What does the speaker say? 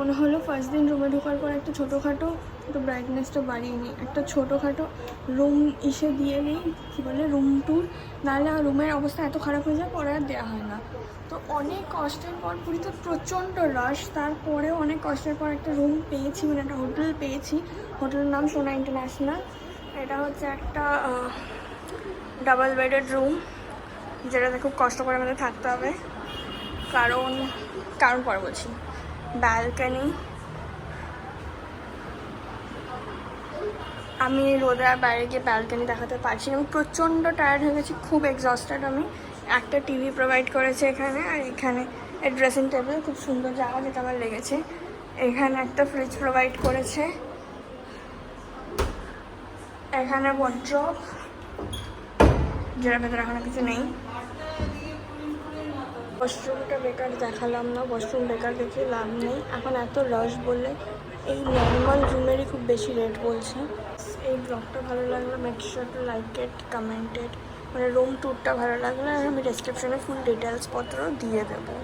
মনে হলো ফার্স্ট দিন রুমে ঢোকার পর একটা ছোটোখাটো, একটু ব্রাইটনেসটা বাড়িয়ে নিই, একটা ছোটোখাটো রুম এসে দিয়ে নিই, কী বলে রুম ট্যুর, নাহলে রুমের অবস্থা এত খারাপ হয়ে যায়, পরে আর দেওয়া হয় না। তো অনেক কষ্টের পর, পুরীতে প্রচণ্ড রাশ, তারপরেও অনেক কষ্টের পর একটা রুম পেয়েছি, মানে একটা হোটেল পেয়েছি। হোটেলের নাম সোনা ইন্টারন্যাশনাল। এটা হচ্ছে একটা ডাবল বেডেড রুম, যেটাতে খুব কষ্ট করে আমাদের থাকতে হবে, কারণ পরে বলছি। ব্যালকনি, আমি রোদে আর বাইরে গিয়ে ব্যালকনি দেখাতে পারছি না, আমি প্রচণ্ড টায়ার্ড হয়ে গেছি, খুব এক্সস্টেড আমি। একটা টিভি প্রোভাইড করেছে এখানে, আর এখানে ড্রেসিং টেবিল, খুব সুন্দর জায়গা, যেটা আমার লেগেছে। এখানে একটা ফ্রিজ প্রোভাইড করেছে, এখানে ওয়ার্ড্রপ, যেটার ভেতরে এখনো কিছু নেই। ওয়াশরুমটা বেকার দেখালাম না, ওয়াশরুম বেকার দেখে লাভ নেই, এখন এত রাশ বলে এই নর্মাল রুমেরই খুব বেশি রেট বলছে। এই ব্লগটা ভালো লাগলো, make sure to like it, commented, মানে রুম ট্যুরটা ভালো লাগলো, আর আমি ডেসক্রিপশনে ফুল ডিটেলস পত্র দিয়ে দেবো।